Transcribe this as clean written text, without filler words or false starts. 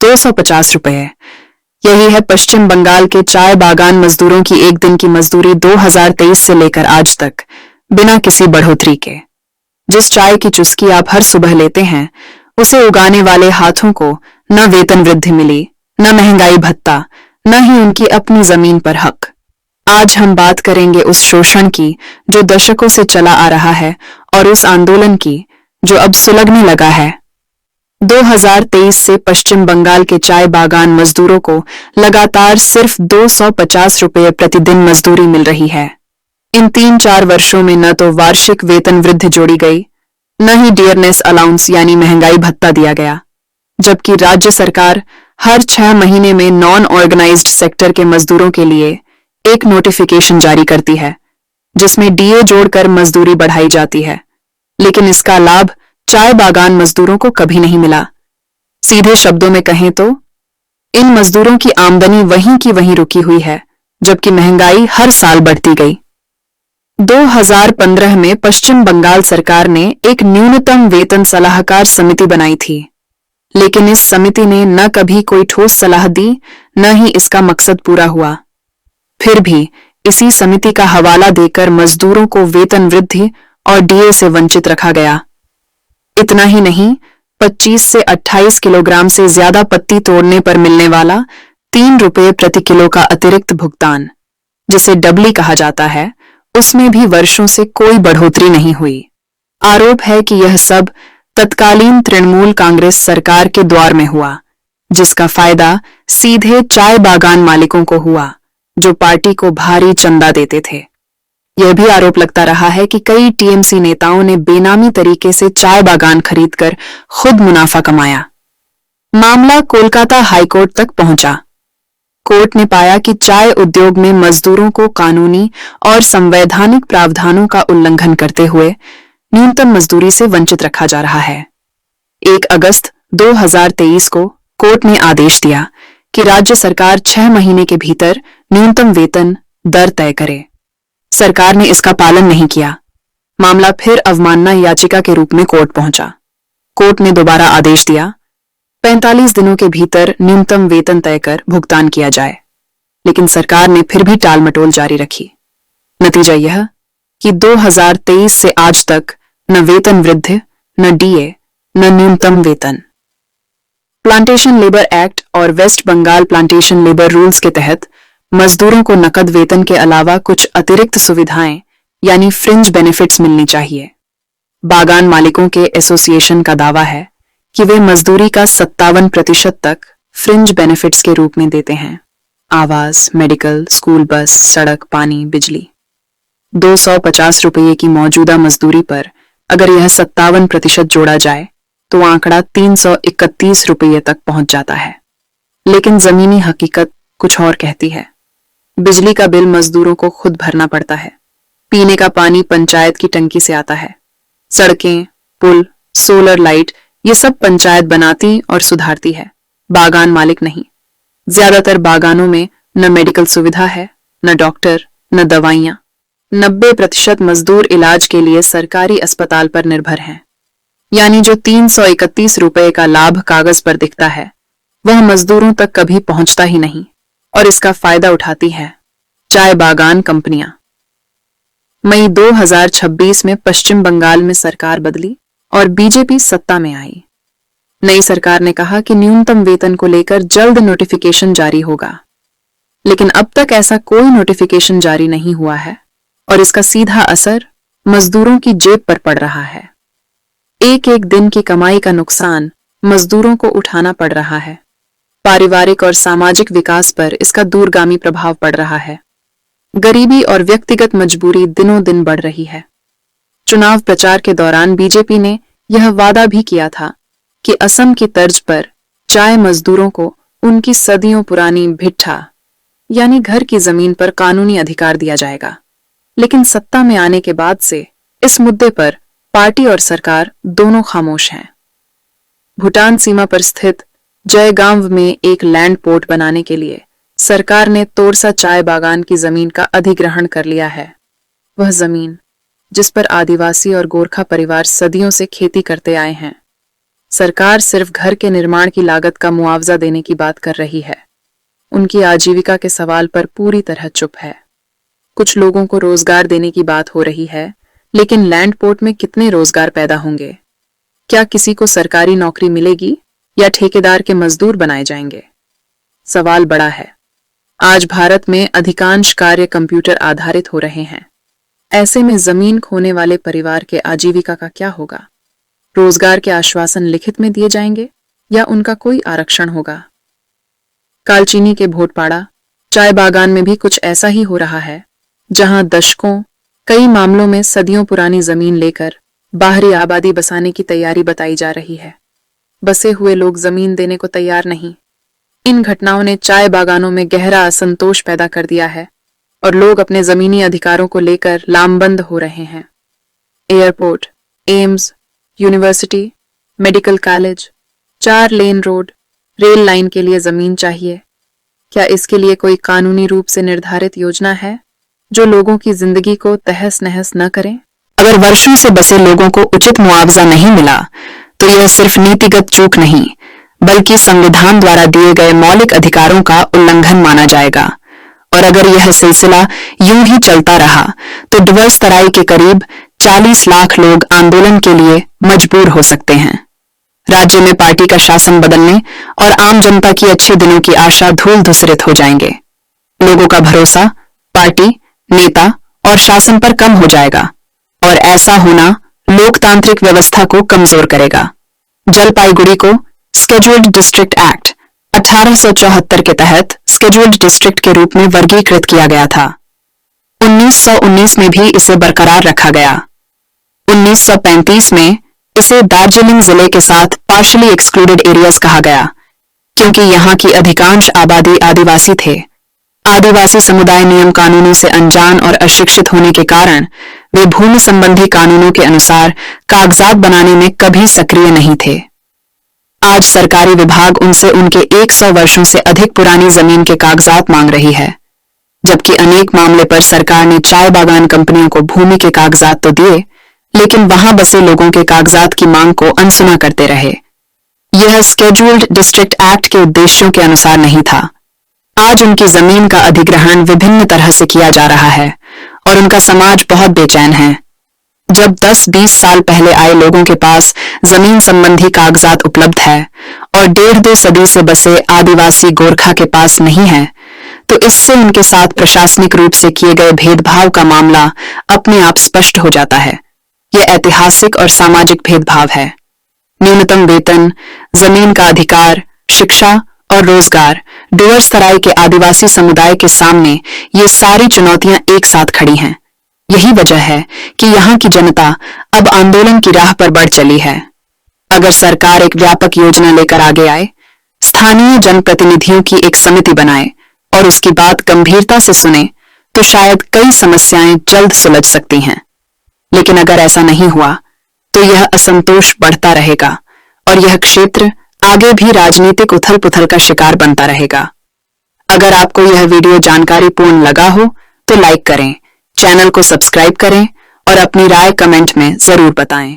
250 रुपये। यही है पश्चिम बंगाल के चाय बागान मजदूरों की एक दिन की मजदूरी 2023 से लेकर आज तक, बिना किसी बढ़ोतरी के। जिस चाय की चुस्की आप हर सुबह लेते हैं, उसे उगाने वाले हाथों को न वेतन वृद्धि मिली, न महंगाई भत्ता, न ही उनकी अपनी जमीन पर हक। आज हम बात करेंगे उस शोषण की जो दशकों से चला आ रहा है और उस आंदोलन की जो अब सुलगने लगा है। 2023 से पश्चिम बंगाल के चाय बागान मजदूरों को लगातार सिर्फ 250 रुपये प्रतिदिन मजदूरी मिल रही है। इन 3-4 वर्षों में न तो वार्षिक वेतन वृद्धि जोड़ी गई, न ही डियरनेस अलाउंस यानी महंगाई भत्ता दिया गया, जबकि राज्य सरकार हर 6 महीने में नॉन ऑर्गेनाइज्ड सेक्टर के मजदूरों के लिए एक नोटिफिकेशन जारी करती है, जिसमें डीए जोड़कर मजदूरी बढ़ाई जाती है। लेकिन इसका लाभ चाय बागान मजदूरों को कभी नहीं मिला। सीधे शब्दों में कहें तो इन मजदूरों की आमदनी वहीं की वहीं रुकी हुई है, जबकि महंगाई हर साल बढ़ती गई। 2015 में पश्चिम बंगाल सरकार ने एक न्यूनतम वेतन सलाहकार समिति बनाई थी, लेकिन इस समिति ने न कभी कोई ठोस सलाह दी, न ही इसका मकसद पूरा हुआ। फिर भी इसी समिति का हवाला देकर मजदूरों को वेतन वृद्धि और डीए से वंचित रखा गया। इतना ही नहीं, 25 से 28 किलोग्राम से ज्यादा पत्ती तोड़ने पर मिलने वाला 3 रुपये प्रति किलो का अतिरिक्त भुगतान, जिसे डबली कहा जाता है, उसमें भी वर्षों से कोई बढ़ोतरी नहीं हुई। आरोप है कि यह सब तत्कालीन तृणमूल कांग्रेस सरकार के द्वार में हुआ, जिसका फायदा सीधे चाय बागान मालिकों को हुआ, जो पार्टी को भारी चंदा देते थे। यह भी आरोप लगता रहा है कि कई टीएमसी नेताओं ने बेनामी तरीके से चाय बागान खरीदकर खुद मुनाफा कमाया। मामला कोलकाता हाईकोर्ट तक पहुंचा। कोर्ट ने पाया कि चाय उद्योग में मजदूरों को कानूनी और संवैधानिक प्रावधानों का उल्लंघन करते हुए न्यूनतम मजदूरी से वंचित रखा जा रहा है। 1 अगस्त 2023 को कोर्ट ने आदेश दिया कि राज्य सरकार 6 महीने के भीतर न्यूनतम वेतन दर तय करे। सरकार ने इसका पालन नहीं किया। मामला फिर अवमानना याचिका के रूप में कोर्ट पहुंचा। कोर्ट ने दोबारा आदेश दिया 45 दिनों के भीतर न्यूनतम वेतन तय कर भुगतान किया जाए, लेकिन सरकार ने फिर भी टालमटोल जारी रखी। नतीजा यह कि 2023 से आज तक न वेतन वृद्धि, न डीए, न न्यूनतम वेतन। प्लांटेशन लेबर एक्ट और West Bengal plantation labour rules के तहत मजदूरों को नकद वेतन के अलावा कुछ अतिरिक्त सुविधाएं यानी फ्रिंज बेनिफिट्स मिलनी चाहिए। बागान मालिकों के एसोसिएशन का दावा है कि वे मजदूरी का 57% तक फ्रिंज बेनिफिट्स के रूप में देते हैं। आवास, मेडिकल, स्कूल बस, सड़क, पानी, बिजली। 250 रुपये की मौजूदा मजदूरी पर अगर यह 57% जोड़ा जाए तो आंकड़ा 331 रुपये तक पहुंच जाता है। लेकिन जमीनी हकीकत कुछ और कहती है। बिजली का बिल मजदूरों को खुद भरना पड़ता है। पीने का पानी पंचायत की टंकी से आता है। सड़कें, पुल, सोलर लाइट, ये सब पंचायत बनाती और सुधारती है, बागान मालिक नहीं। ज्यादातर बागानों में न मेडिकल सुविधा है, न डॉक्टर, न दवाइयां। 90% मजदूर इलाज के लिए सरकारी अस्पताल पर निर्भर हैं। यानी जो 331 रुपये का लाभ कागज पर दिखता है, वह मजदूरों तक कभी पहुंचता ही नहीं, और इसका फायदा उठाती है चाय बागान कंपनियां। मई 2026 में पश्चिम बंगाल में सरकार बदली और बीजेपी सत्ता में आई। नई सरकार ने कहा कि न्यूनतम वेतन को लेकर जल्द नोटिफिकेशन जारी होगा, लेकिन अब तक ऐसा कोई नोटिफिकेशन जारी नहीं हुआ है और इसका सीधा असर मजदूरों की जेब पर पड़ रहा है। एक एक दिन की कमाई का नुकसान मजदूरों को उठाना पड़ रहा है। पारिवारिक और सामाजिक विकास पर इसका दूरगामी प्रभाव पड़ रहा है। गरीबी और व्यक्तिगत मजबूरी दिनों दिन बढ़ रही है। चुनाव प्रचार के दौरान बीजेपी ने यह वादा भी किया था कि असम की तर्ज पर चाय मजदूरों को उनकी सदियों पुरानी भिट्ठा यानी घर की जमीन पर कानूनी अधिकार दिया जाएगा। लेकिन सत्ता में आने के बाद से इस मुद्दे पर पार्टी और सरकार दोनों खामोश हैं। भूटान सीमा पर स्थित जयगांव में एक लैंड पोर्ट बनाने के लिए सरकार ने तोरसा चाय बागान की जमीन का अधिग्रहण कर लिया है। वह जमीन जिस पर आदिवासी और गोरखा परिवार सदियों से खेती करते आए हैं। सरकार सिर्फ घर के निर्माण की लागत का मुआवजा देने की बात कर रही है। उनकी आजीविका के सवाल पर पूरी तरह चुप है। कुछ लोगों को रोजगार देने की बात हो रही है, लेकिन लैंड पोर्ट में कितने रोजगार पैदा होंगे? क्या किसी को सरकारी नौकरी मिलेगी या ठेकेदार के मजदूर बनाए जाएंगे? सवाल बड़ा है। आज भारत में अधिकांश कार्य कंप्यूटर आधारित हो रहे हैं। ऐसे में जमीन खोने वाले परिवार के आजीविका का क्या होगा? रोजगार के आश्वासन लिखित में दिए जाएंगे या उनका कोई आरक्षण होगा? कालचीनी के भोटपाड़ा चाय बागान में भी कुछ ऐसा ही हो रहा है, जहां दशकों, कई मामलों में सदियों पुरानी जमीन लेकर बाहरी आबादी बसाने की तैयारी बताई जा रही है। बसे हुए लोग जमीन देने को तैयार नहीं। इन घटनाओं ने चाय बागानों में गहरा असंतोष पैदा कर दिया है और लोग अपने जमीनी अधिकारों को लेकर लामबंद हो रहे हैं। Airport, AIIMS, university, medical college, 4 lane road, rail line के लिए जमीन चाहिए। क्या इसके लिए कोई कानूनी रूप से निर्धारित योजना है जो लोगों की जिंदगी को तहस नहस न करे? अगर वर्षों से बसे लोगों को उचित मुआवजा नहीं मिला, तो यह सिर्फ नीतिगत चूक नहीं, बल्कि संविधान द्वारा दिए गए मौलिक अधिकारों का उल्लंघन माना जाएगा। और अगर यह सिलसिला यूं ही चलता रहा, तो डिवोर्स तराई के करीब 40 लाख लोग आंदोलन के लिए मजबूर हो सकते हैं। राज्य में पार्टी का शासन बदलने और आम जनता की अच्छे दिनों की आशा धूल धूसरित हो जाएंगे। लोगों का भरोसा पार्टी, नेता और शासन पर कम हो जाएगा और ऐसा होना लोकतांत्रिक व्यवस्था को कमजोर करेगा। जलपाईगुड़ी को स्केड्यूल्ड डिस्ट्रिक्ट एक्ट 1874 के तहत स्केड्यूल्ड डिस्ट्रिक्ट के रूप में वर्गीकृत किया गया था। 1919 में भी इसे बरकरार रखा गया। 1935 में इसे दार्जिलिंग जिले के साथ पार्शली एक्सक्लूडेड एरियाज कहा गया, क्योंकि यहाँ की अधिकांश आबादी आदिवासी थे। आदिवासी समुदाय नियम कानूनों से अनजान और अशिक्षित होने के कारण वे भूमि संबंधी कानूनों के अनुसार कागजात बनाने में कभी सक्रिय नहीं थे। आज सरकारी विभाग उनसे उनके 100 वर्षों से अधिक पुरानी जमीन के कागजात मांग रही है, जबकि अनेक मामले पर सरकार ने चाय बागान कंपनियों को भूमि के कागजात तो दिए, लेकिन वहां बसे लोगों के कागजात की मांग को अनसुना करते रहे। यह स्केड्यूल्ड डिस्ट्रिक्ट एक्ट के उद्देश्यों के अनुसार नहीं था। आज उनकी जमीन का अधिग्रहण विभिन्न तरह से किया जा रहा है और उनका समाज बहुत बेचैन है। जब 10-20 साल पहले आए लोगों के पास जमीन संबंधी कागजात उपलब्ध है और 1.5-2 सदी से बसे आदिवासी गोरखा के पास नहीं है, तो इससे उनके साथ प्रशासनिक रूप से किए गए भेदभाव का मामला अपने आप स्पष्ट हो जाता है। यह ऐतिहासिक और सामाजिक भेदभाव है। न्यूनतम वेतन, जमीन का अधिकार, शिक्षा और रोजगार, डुवर्स तराई के आदिवासी समुदाय के सामने ये सारी चुनौतियां एक साथ खड़ी हैं। यही वजह है कि यहाँ की जनता अब आंदोलन की राह पर बढ़ चली है। अगर सरकार एक व्यापक योजना लेकर आगे आए, स्थानीय जनप्रतिनिधियों की एक समिति बनाए और उसकी बात गंभीरता से सुने, तो शायद कई समस्याएं जल्द सुलझ सकती हैं। लेकिन अगर ऐसा नहीं हुआ, तो यह असंतोष बढ़ता रहेगा और यह क्षेत्र आगे भी राजनीतिक उथल पुथल का शिकार बनता रहेगा। अगर आपको यह वीडियो जानकारीपूर्ण लगा हो, तो लाइक करें, चैनल को सब्सक्राइब करें और अपनी राय कमेंट में जरूर बताएं।